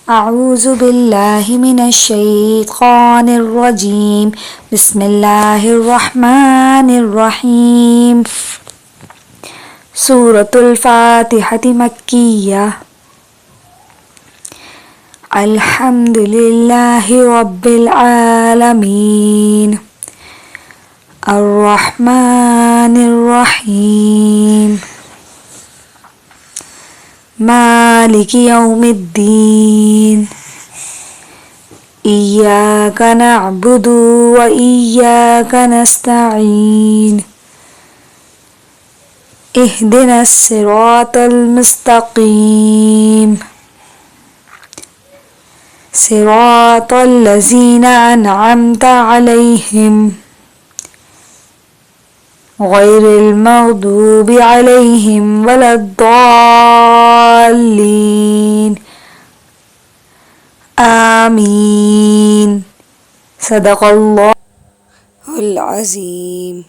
أعوذ بالله من الشيطان الرجيم. بسم الله الرحمن الرحيم. سورة الفاتحة مكية. الحمد لله رب العالمين الرحمن الرحيم مالك يوم الدين إياك نعبد وإياك نستعين اهدنا الصراط المستقيم صراط الذين أنعمت عليهم غير المغضوب عليهم ولا الضالين آمين. صدق الله العظيم.